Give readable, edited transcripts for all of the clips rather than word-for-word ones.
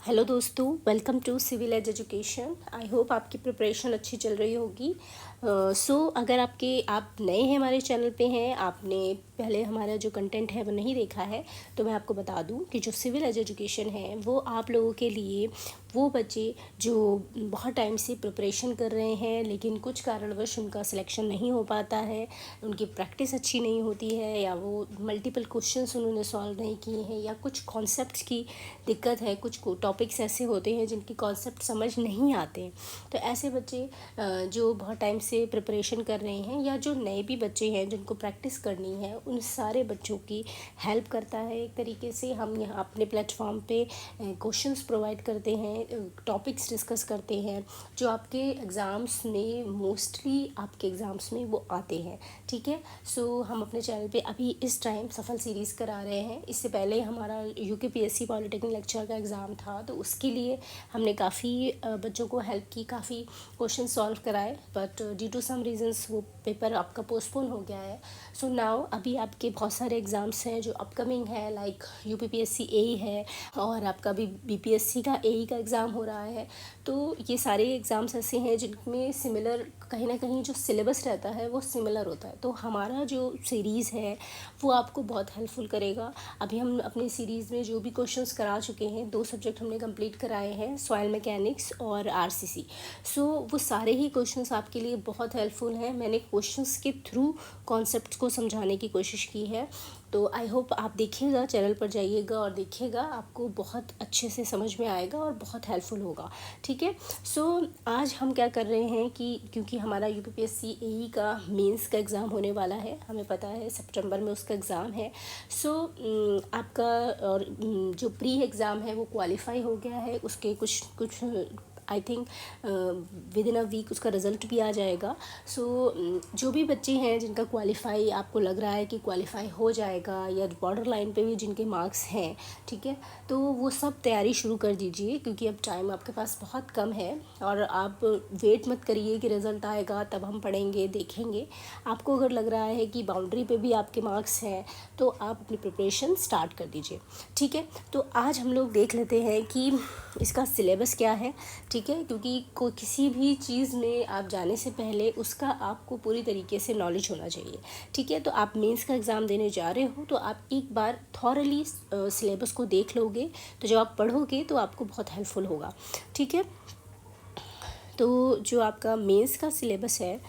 Hello दोस्तों, welcome to Civil Age Education. I hope आपकी preparation अच्छी चल रही होगी। अगर आप नए हैं, हमारे चैनल पे हैं, आपने पहले हमारा जो कंटेंट है वो नहीं देखा है, तो मैं आपको बता दूं कि जो सिविल एज एजुकेशन है वो आप लोगों के लिए, वो बच्चे जो बहुत टाइम से प्रिपरेशन कर रहे हैं लेकिन कुछ कारणवश उनका सिलेक्शन नहीं हो पाता है, उनकी प्रैक्टिस अच्छी नहीं होती है, या वो मल्टीपल क्वेश्चंस उन्होंने सॉल्व नहीं किए हैं, या कुछ कॉन्सेप्ट्स की दिक्कत है, कुछ टॉपिक्स ऐसे होते हैं जिनके कॉन्सेप्ट समझ नहीं आते। तो ऐसे बच्चे जो बहुत टाइम से प्रिपरेशन कर रहे हैं, या जो नए भी बच्चे हैं जिनको प्रैक्टिस करनी है, उन सारे बच्चों की हेल्प करता है। एक तरीके से हम यहाँ अपने प्लेटफॉर्म पे क्वेश्चंस प्रोवाइड करते हैं, टॉपिक्स डिस्कस करते हैं जो आपके एग्ज़ाम्स में, मोस्टली आपके एग्ज़ाम्स में वो आते हैं। ठीक है, हम अपने चैनल पे अभी इस टाइम सफल सीरीज़ करा रहे हैं। इससे पहले हमारा यूकेपीएससी पॉलिटेक्निक लेक्चर का एग्ज़ाम था, तो उसके लिए हमने काफ़ी बच्चों को हेल्प की, काफ़ी क्वेश्चन सॉल्व कराए, but due to some reasons वो पेपर आपका पोस्टपोन हो गया है। सो नाउ अभी आपके बहुत सारे एग्ज़ाम्स हैं जो अपकमिंग है, लाइक यूपीपीएससी एई है, और आपका भी बीपीएससी का एई का एग्ज़ाम हो रहा है। तो ये सारे एग्ज़ाम्स ऐसे हैं जिनमें सिमिलर, कहीं ना कहीं जो सिलेबस रहता है वो सिमिलर होता है। तो हमारा जो सीरीज़ है वो आपको बहुत हेल्पफुल करेगा। अभी हम अपनी सीरीज़ में जो भी क्वेश्चंस करा चुके हैं, 2 सब्जेक्ट हमने कंप्लीट कराए हैं, सॉइल मैकेनिक्स और आरसीसी। वो सारे ही क्वेश्चंस आपके लिए बहुत हेल्पफुल हैं। मैंने क्वेश्चंस के थ्रू कॉन्सेप्ट्स को समझाने की कोशिश की है। तो आई होप आप देखिएगा, चैनल पर जाइएगा और देखिएगा, आपको बहुत अच्छे से समझ में आएगा और बहुत हेल्पफुल होगा। ठीक है, आज हम क्या कर रहे हैं कि क्योंकि हमारा यूपीपीएससी एई का मेंस का एग्ज़ाम होने वाला है, हमें पता है सितंबर में उसका एग्ज़ाम है। आपका और जो प्री एग्ज़ाम है वो क्वालिफाई हो गया है, उसके कुछ कुछ I think within a week उसका रिज़ल्ट भी आ जाएगा। जो भी बच्चे हैं जिनका क्वालिफाई, आपको लग रहा है कि क्वालिफाई हो जाएगा, या बॉर्डर लाइन पे भी जिनके मार्क्स हैं, ठीक है, तो वो सब तैयारी शुरू कर दीजिए, क्योंकि अब टाइम आपके पास बहुत कम है। और आप वेट मत करिए कि रिज़ल्ट आएगा तब हम पढ़ेंगे, देखेंगे। आपको अगर लग रहा है कि बाउंड्री पे भी आपके मार्क्स हैं, तो आप अपनी प्रिपरेशन स्टार्ट कर दीजिए। ठीक है, तो आज हम लोग देख लेते हैं कि इसका सिलेबस क्या है। ठीक है, क्योंकि किसी भी चीज़ में आप जाने से पहले उसका आपको पूरी तरीके से नॉलेज होना चाहिए। ठीक है, तो आप मेंस का एग्ज़ाम देने जा रहे हो, तो आप एक बार थॉरली सिलेबस को देख लोगे, तो जब आप पढ़ोगे तो आपको बहुत हेल्पफुल होगा। ठीक है, तो जो आपका मेंस का सिलेबस है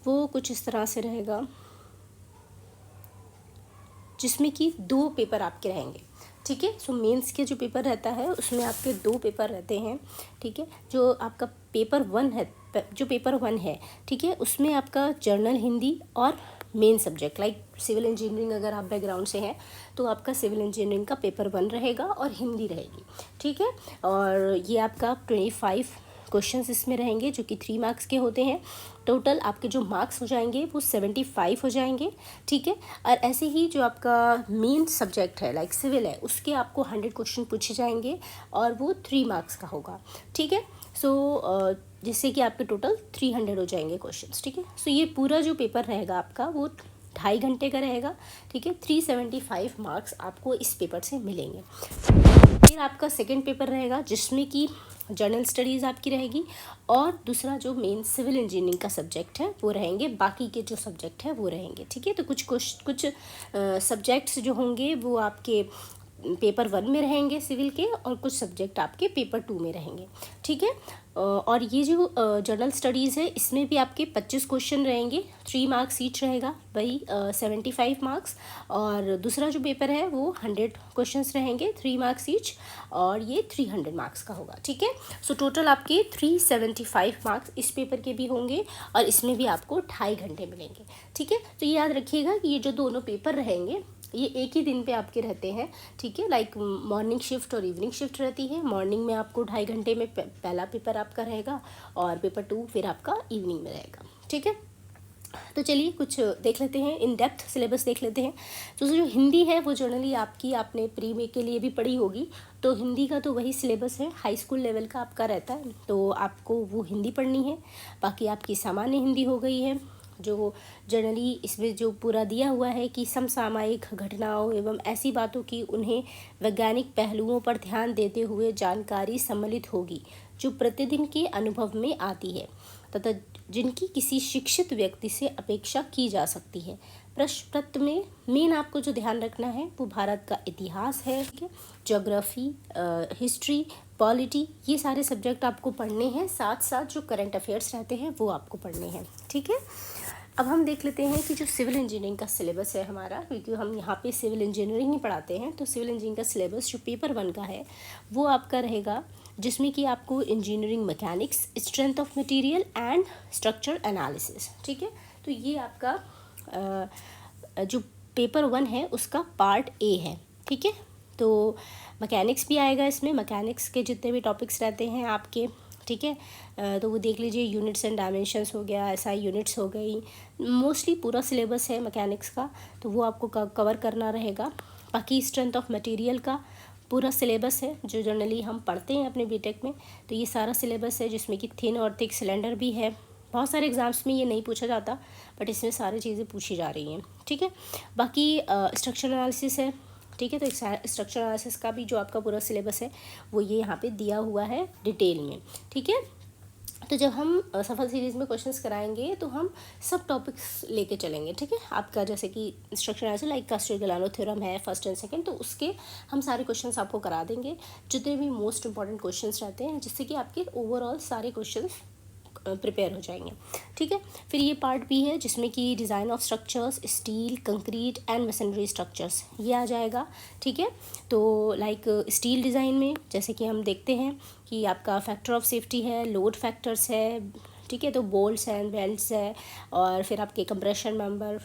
वो कुछ इस तरह से रहेगा, जिसमें कि 2 पेपर आपके रहेंगे। ठीक है, मेंस के जो पेपर रहता है उसमें आपके 2 पेपर रहते हैं। ठीक है, जो आपका पेपर 1 है, ठीक है, उसमें आपका जर्नल हिंदी और main subject, like civil engineering अगर आप बैकग्राउंड से हैं तो आपका सिविल इंजीनियरिंग का पेपर 1 रहेगा और हिंदी रहेगी। ठीक है, और ये आपका 25 क्वेश्चंस इसमें रहेंगे, जो कि 3 मार्क्स के होते हैं। टोटल आपके जो मार्क्स हो जाएंगे वो 75 हो जाएंगे। ठीक है, और ऐसे ही जो आपका मेन सब्जेक्ट है, लाइक सिविल है, उसके आपको 100 क्वेश्चन पूछे जाएंगे और वो 3 मार्क्स का होगा। ठीक है, जिससे कि आपके टोटल 300 हो जाएंगे क्वेश्चंस। ठीक है, ये पूरा जो पेपर रहेगा आपका वो 2.5 घंटे का रहेगा। ठीक है, 375 मार्क्स आपको इस पेपर से मिलेंगे। फिर आपका सेकंड पेपर रहेगा, जिसमें कि जर्नल स्टडीज़ आपकी रहेगी, और दूसरा जो मेन सिविल इंजीनियरिंग का सब्जेक्ट है वो रहेंगे, बाकी के जो सब्जेक्ट है वो रहेंगे। ठीक है, तो कुछ सब्जेक्ट्स जो होंगे वो आपके पेपर 1 में रहेंगे सिविल के, और कुछ सब्जेक्ट आपके पेपर 2 में रहेंगे। ठीक है, और ये जो जनरल स्टडीज़ है, इसमें भी आपके 25 क्वेश्चन रहेंगे, 3 मार्क्स ईच रहेगा, वही 75 मार्क्स। और दूसरा जो पेपर है वो 100 क्वेश्चंस रहेंगे, 3 मार्क्स ईच, और ये 300 मार्क्स का होगा। ठीक है, टोटल आपके 375 मार्क्स इस पेपर के भी होंगे, और इसमें भी आपको 2.5 घंटे मिलेंगे। ठीक है, तो ये याद रखिएगा कि ये जो दोनों पेपर रहेंगे ये एक ही दिन पे आपके रहते हैं। ठीक है, लाइक मॉर्निंग शिफ्ट और इवनिंग शिफ्ट रहती है। मॉर्निंग में आपको 2.5 घंटे में पहला पेपर आपका रहेगा, और पेपर 2 फिर आपका इवनिंग में रहेगा। ठीक है, तो चलिए कुछ देख लेते हैं, इन डेप्थ सिलेबस देख लेते हैं। तो जो हिंदी है वो जनरली आपने प्री में के लिए भी पढ़ी होगी, तो हिंदी का तो वही सिलेबस है, हाई स्कूल लेवल का आपका रहता है, तो आपको वो हिंदी पढ़नी है। बाकी आपकी सामान्य हिंदी हो गई है, जो जनरली इसमें जो पूरा दिया हुआ है कि समसामयिक घटनाओं एवं ऐसी बातों की उन्हें वैज्ञानिक पहलुओं पर ध्यान देते हुए जानकारी सम्मिलित होगी जो प्रतिदिन के अनुभव में आती है तथा जिनकी किसी शिक्षित व्यक्ति से अपेक्षा की जा सकती है। प्रश्न पत्र में मेन आपको जो ध्यान रखना है वो भारत का इतिहास है, ज्योग्राफी, हिस्ट्री, पॉलिटी, ये सारे सब्जेक्ट आपको पढ़ने हैं। साथ साथ जो करंट अफेयर्स रहते हैं वो आपको पढ़ने हैं, ठीक है। अब हम देख लेते हैं कि जो सिविल इंजीनियरिंग का सिलेबस है हमारा, क्योंकि हम यहाँ पे सिविल इंजीनियरिंग ही पढ़ाते हैं, तो सिविल इंजीनियरिंग का सिलेबस जो पेपर 1 का है वो आपका रहेगा, जिसमें कि आपको engineering mechanics, strength of material and structure analysis, ठीक है। तो ये आपका जो पेपर 1 है उसका पार्ट ए है, ठीक है। तो मैकेनिक्स भी आएगा इसमें, मैकेनिक्स के जितने भी टॉपिक्स रहते हैं आपके, ठीक है। तो वो देख लीजिए, यूनिट्स एंड डायमेंशंस हो गया, एसआई यूनिट्स हो गई, मोस्टली पूरा सिलेबस है मैकेनिक्स का, तो वो आपको कवर करना रहेगा। बाकी स्ट्रेंथ ऑफ मटेरियल का पूरा सिलेबस है जो जनरली हम पढ़ते हैं अपने बीटेक में, तो ये सारा सिलेबस है जिसमें कि थिन और थिक सिलेंडर भी है। बहुत सारे एग्जाम्स में ये नहीं पूछा जाता, बट इसमें सारी चीज़ें पूछी जा रही हैं, ठीक है। बाकी स्ट्रक्चर एनालिसिस है, ठीक है। तो स्ट्रक्चर एनालिसिस का भी जो आपका पूरा सिलेबस है वो ये यहाँ पे दिया हुआ है डिटेल में, ठीक है। तो जब हम सफल सीरीज़ में क्वेश्चंस कराएंगे तो हम सब टॉपिक्स लेके चलेंगे, ठीक है। आपका जैसे कि स्ट्रक्चर एनालिसिस लाइक कास्टेग्लियानो थ्योरम है फर्स्ट एंड सेकंड, तो उसके हम सारे क्वेश्चंस आपको करा देंगे, जितने भी मोस्ट इंपॉर्टेंट क्वेश्चंस रहते हैं, जिससे कि आपके ओवरऑल सारे क्वेश्चंस प्रिपेयर हो जाएंगे, ठीक है। फिर ये पार्ट भी है जिसमें कि design of structures, steel, concrete and machinery structures, ये आ जाएगा, ठीक है। तो लाइक स्टील डिज़ाइन में जैसे कि हम देखते हैं कि आपका फैक्टर ऑफ सेफ्टी है, लोड फैक्टर्स है, ठीक है। तो बोल्ट्स एंड बेल्ट्स है, और फिर आपके कंप्रेशन मेंबर,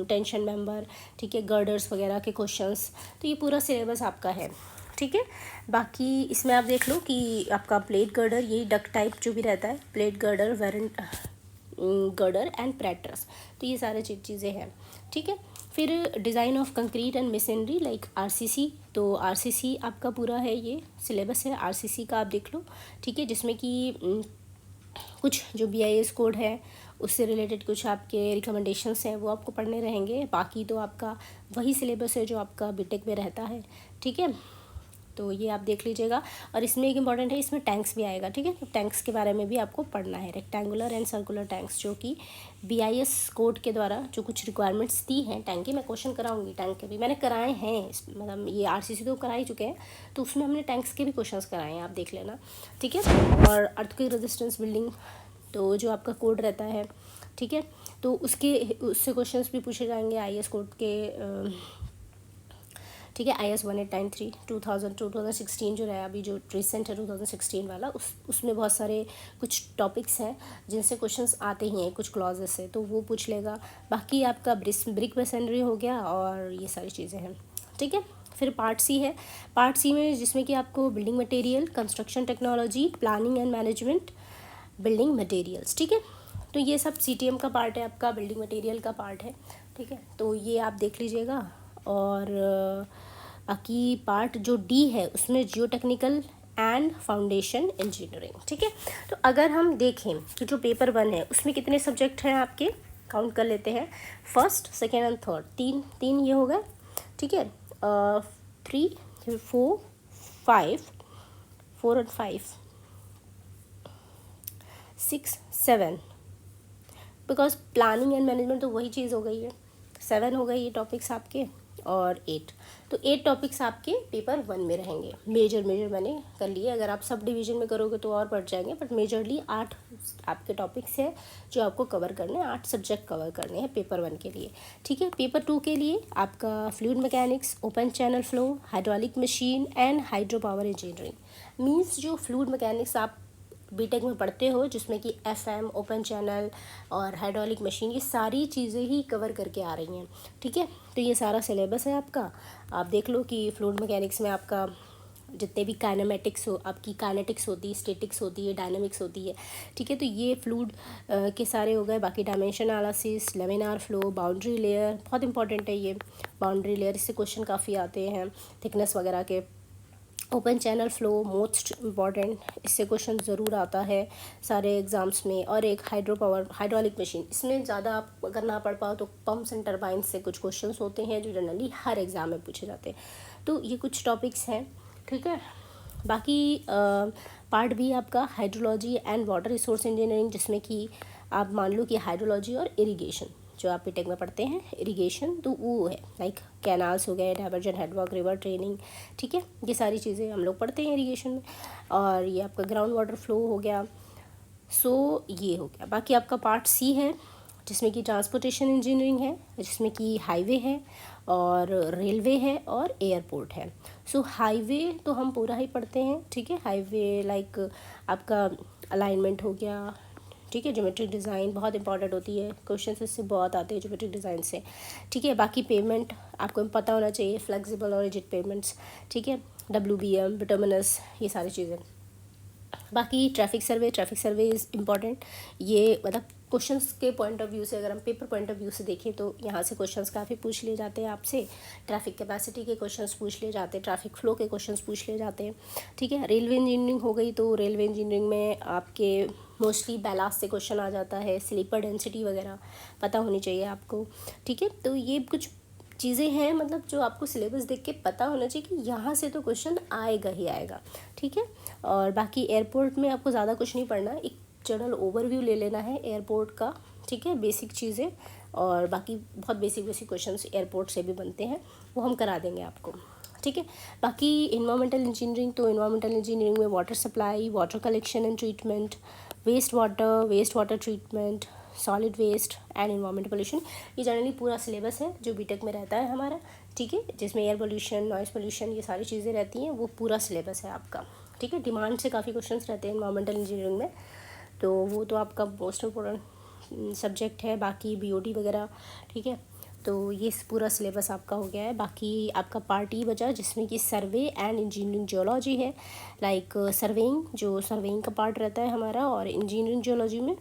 टेंशन मेंबर, ठीक है, गर्डर्स वगैरह के क्वेश्चंस, तो ये पूरा सिलेबस आपका है, ठीक है। बाकी इसमें आप देख लो कि आपका प्लेट गर्डर, यही डक टाइप जो भी रहता है, plate girder, Warren girder and प्रेटर्स, तो ये सारे चीज़ें हैं, ठीक है। फिर design of concrete and machinery like RCC, तो आरसीसी आपका पूरा है, ये सिलेबस है आरसीसी का, आप देख लो, ठीक है। जिसमें कि कुछ जो बीआईएस कोड है उससे रिलेटेड कुछ आपके रिकमेंडेशंस हैं वो आपको पढ़ने रहेंगे। बाकी तो आपका वही सिलेबस है जो आपका बीटेक में रहता है, ठीक है। तो ये आप देख लीजिएगा। और इसमें एक इम्पॉर्टेंट है, इसमें टैंक्स भी आएगा, ठीक है। तो टैंक्स के बारे में भी आपको पढ़ना है, रेक्टेंगुलर एंड सर्कुलर टैंक्स, जो कि बीआईएस कोड के द्वारा जो कुछ रिक्वायरमेंट्स दी हैं टैंक की, मैं क्वेश्चन कराऊंगी टैंक के भी, मैंने कराए हैं, मतलब ये आरसीसी तो करा ही चुके हैं, तो उसमें हमने टैंक्स के भी क्वेश्चन कराए हैं, आप देख लेना, ठीक है। और अर्थक्वेक रेजिस्टेंस बिल्डिंग, तो जो आपका कोड रहता है, ठीक है, तो उससे क्वेश्चंस भी पूछे जाएंगे आईएएस कोड के, ठीक है। IS 1893 2016 जो रहा अभी जो रिसेंट है 2016 वाला, उसमें बहुत सारे कुछ टॉपिक्स हैं जिनसे क्वेश्चंस आते ही हैं, कुछ क्लॉजेस से, तो वो पूछ लेगा। बाकी आपका ब्रिक मशीनरी हो गया, और ये सारी चीज़ें हैं, ठीक है। फिर पार्ट सी है, पार्ट सी में जिसमें कि आपको building material, construction technology, planning and management, building materials, ठीक है। तो ये सब CTM का पार्ट है, आपका बिल्डिंग मटेरियल का पार्ट है, ठीक है। तो ये आप देख लीजिएगा। और बाकी पार्ट जो डी है उसमें जियो टेक्निकल एंड फाउंडेशन इंजीनियरिंग, ठीक है। तो अगर हम देखें कि जो पेपर 1 है उसमें कितने सब्जेक्ट हैं आपके, काउंट कर लेते हैं, फर्स्ट, सेकेंड एंड थर्ड, तीन ये हो गए, ठीक है। 3 4 5 4 और 5 6 7, बिकॉज प्लानिंग एंड मैनेजमेंट तो वही चीज़ हो गई है, 7 हो गए ये टॉपिक्स आपके, और 8, तो 8 टॉपिक्स आपके पेपर 1 में रहेंगे। मेजर मैंने कर लिए, अगर आप सब डिवीजन में करोगे तो और बढ़ जाएंगे, बट मेजरली 8 आपके टॉपिक्स हैं जो आपको कवर करने हैं, 8 सब्जेक्ट कवर करने हैं पेपर 1 के लिए, ठीक है। पेपर 2 के लिए आपका fluid mechanics, open channel flow, hydraulic machine and hydro power engineering, means जो फ्लूइड मैकेनिक्स आप बीटेक में पढ़ते हो, जिसमें कि FM, ओपन चैनल और हाइड्रोलिक मशीन, ये सारी चीज़ें ही कवर करके आ रही हैं, ठीक है। तो ये सारा सिलेबस है आपका, आप देख लो कि फ्लूइड मैकेनिक्स में आपका जितने भी काइनेमेटिक्स हो, आपकी काइनेटिक्स होती है, स्टैटिक्स होती है, डायनामिक्स होती है, ठीक है। तो ये फ्लूइड के सारे हो गए। बाकी dimension analysis, laminar flow, boundary layer, बहुत इंपॉर्टेंट है ये बाउंड्री लेयर, इससे क्वेश्चन काफ़ी आते हैं थिकनेस वगैरह के। Open channel flow most important, इससे क्वेश्चन ज़रूर आता है सारे एग्ज़ाम्स में। और एक हाइड्रोलिक मशीन, इसमें ज़्यादा आप अगर ना पढ़ पाओ तो पम्प्स एंड टरबाइंस से कुछ क्वेश्चंस होते हैं जो जनरली हर एग्ज़ाम में पूछे जाते हैं। तो ये कुछ टॉपिक्स हैं, ठीक है। बाकी पार्ट भी आपका hydrology and water resource engineering, जिसमें कि आप मान लो कि हाइड्रोलॉजी और इरिगेशन जो आप बीटेक में पढ़ते हैं, इरिगेशन तो वो है लाइक कैनाल्स हो गए, डाइवर्जन, हेडवर्क, रिवर ट्रेनिंग, ठीक है। ये सारी चीज़ें हम लोग पढ़ते हैं इरिगेशन में। और ये आपका ग्राउंड वाटर फ्लो हो गया। सो ये हो गया। बाकी आपका पार्ट सी है जिसमें कि ट्रांसपोर्टेशन इंजीनियरिंग है, जिसमें कि हाईवे है और रेलवे है और एयरपोर्ट है। सो हाईवे तो हम पूरा ही पढ़ते हैं, ठीक है। हाईवे लाइक आपका अलाइनमेंट हो गया, ठीक है। ज्योमेट्रिक डिज़ाइन बहुत इंपॉर्टेंट होती है, क्वेश्चन इससे बहुत आते हैं ज्योमेट्रिक डिज़ाइन से, ठीक है। बाकी पेमेंट आपको पता होना चाहिए, फ्लेक्सिबल और रिजिड पेमेंट्स, ठीक है। WBM, बिटुमिनस, ये सारी चीज़ें। बाकी ट्रैफिक सर्वे इज़ इम्पॉर्टेंट। ये मतलब क्वेश्चंस के पॉइंट ऑफ व्यू से, अगर हम पेपर पॉइंट ऑफ व्यू से देखें तो यहाँ से क्वेश्चंस काफ़ी पूछ लिए जाते हैं आपसे। ट्रैफिक कैपेसिटी के क्वेश्चंस पूछ लिए जाते हैं, ट्रैफिक फ्लो के क्वेश्चंस पूछ लिए जाते हैं, ठीक है। रेलवे इंजीनियरिंग हो गई तो रेलवे इंजीनियरिंग में आपके मोस्टली बैलास्ट से क्वेश्चन आ जाता है, स्लीपर डेंसिटी वगैरह पता होनी चाहिए आपको, ठीक है। तो ये कुछ चीज़ें हैं मतलब जो आपको सिलेबस देख के पता होना चाहिए कि यहाँ से तो क्वेश्चन आएगा ही आएगा, ठीक है। और बाकी एयरपोर्ट में आपको ज़्यादा कुछ नहीं पढ़ना, एक जनरल ओवरव्यू ले लेना है एयरपोर्ट का, ठीक है, बेसिक चीज़ें। और बाकी बहुत बेसिक क्वेश्चंस एयरपोर्ट से भी बनते हैं, वो हम करा देंगे आपको, ठीक है। बाकी इन्वायरमेंटल इंजीनियरिंग, तो इन्वायरमेंटल इंजीनियरिंग में water supply, water collection and treatment, waste water treatment, solid waste and environment pollution, ये जनरली पूरा सिलेबस है जो बीटेक में रहता है हमारा, ठीक है। जिसमें एयर पोल्यूशन, नॉइस पोल्यूशन, ये सारी चीज़ें रहती हैं, वो पूरा सिलेबस है आपका, ठीक है। डिमांड से काफ़ी क्वेश्चंस रहते हैं इन्वायरमेंटल इंजीनियरिंग में, तो वो तो आपका मोस्ट इम्पोर्टेंट सब्जेक्ट है। बाकी BOD वगैरह, ठीक है। तो ये पूरा सिलेबस आपका हो गया है। बाकी आपका पार्ट ई बचा जिसमें कि सर्वे एंड इंजीनियरिंग जियोलॉजी है, लाइक सर्वेइंग, जो सर्वेइंग का पार्ट रहता है हमारा। और इंजीनियरिंग जियोलॉजी में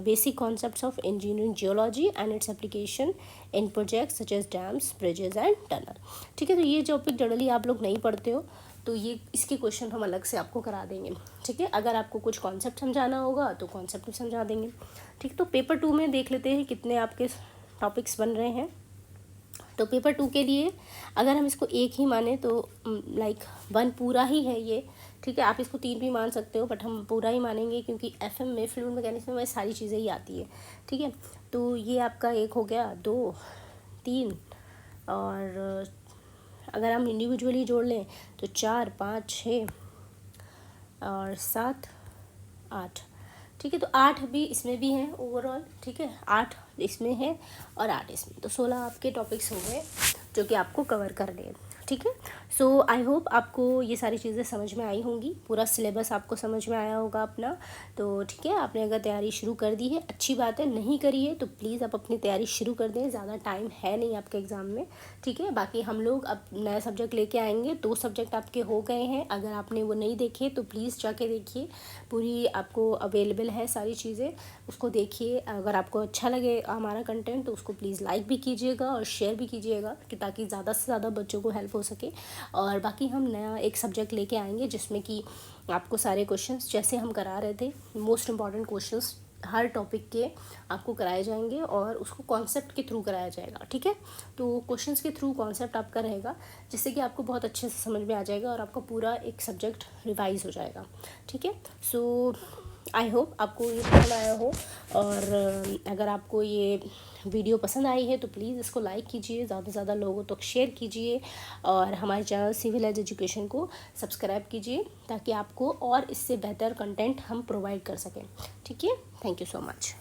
basic concepts of engineering geology and its application in projects such as dams, bridges and tunnel, ठीक है। तो ये टॉपिक जनरली आप लोग नहीं पढ़ते हो, तो ये इसके क्वेश्चन हम अलग से आपको करा देंगे, ठीक है। अगर आपको कुछ कॉन्सेप्ट समझाना होगा तो कॉन्सेप्ट भी समझा देंगे, ठीक। तो पेपर 2 में देख लेते हैं कितने आपके टॉपिक्स बन रहे हैं। तो पेपर 2 के लिए अगर हम इसको एक ही माने तो लाइक 1 पूरा ही है ये, ठीक है। आप इसको 3 भी मान सकते हो, बट हम पूरा ही मानेंगे क्योंकि FM में, फ्लूइड मैकेनिक्स में सारी चीज़ें ही आती है, ठीक है। तो ये आपका एक हो गया, 2, 3, और अगर हम इंडिविजुअली जोड़ लें तो 4, 5, 6 और 7, 8, ठीक है। तो 8 भी इसमें भी हैं ओवरऑल, ठीक है। 8 इसमें है और 8 इसमें, तो 16 आपके टॉपिक्स हो गए जो कि आपको कवर करने हैं, ठीक है। सो आई होप आपको ये सारी चीज़ें समझ में आई होंगी, पूरा सिलेबस आपको समझ में आया होगा अपना। तो ठीक है, आपने अगर तैयारी शुरू कर दी है अच्छी बात है, नहीं करी है तो प्लीज़ आप अपनी तैयारी शुरू कर दें, ज़्यादा टाइम है नहीं आपके एग्ज़ाम में, ठीक है। बाकी हम लोग अब नया सब्जेक्ट लेके आएंगे, 2 सब्जेक्ट आपके हो गए हैं, अगर आपने वो नहीं देखे तो प्लीज़ जाके देखिए, पूरी आपको अवेलेबल है सारी चीज़ें, उसको देखिए। अगर आपको अच्छा लगे हमारा कंटेंट तो उसको प्लीज़ लाइक भी कीजिएगा और शेयर भी कीजिएगा कि ताकि ज़्यादा से ज़्यादा बच्चों को हेल्प हो सके। और बाकी हम नया एक सब्जेक्ट लेके आएंगे जिसमें कि आपको सारे क्वेश्चंस जैसे हम करा रहे थे, मोस्ट इम्पॉर्टेंट क्वेश्चंस हर टॉपिक के आपको कराए जाएंगे और उसको कॉन्सेप्ट के थ्रू कराया जाएगा, ठीक है। तो क्वेश्चंस के थ्रू कॉन्सेप्ट आपका रहेगा जिससे कि आपको बहुत अच्छे से समझ में आ जाएगा और आपका पूरा एक सब्जेक्ट रिवाइज हो जाएगा, ठीक है। सो आई होप आपको ये पसंद आया हो, और अगर आपको ये वीडियो पसंद आई है तो प्लीज़ इसको लाइक कीजिए, ज़्यादा से ज़्यादा लोगों तक शेयर कीजिए, और हमारे चैनल सिविल एज एजुकेशन को सब्सक्राइब कीजिए ताकि आपको और इससे बेहतर कंटेंट हम प्रोवाइड कर सकें, ठीक है। Thank you so much.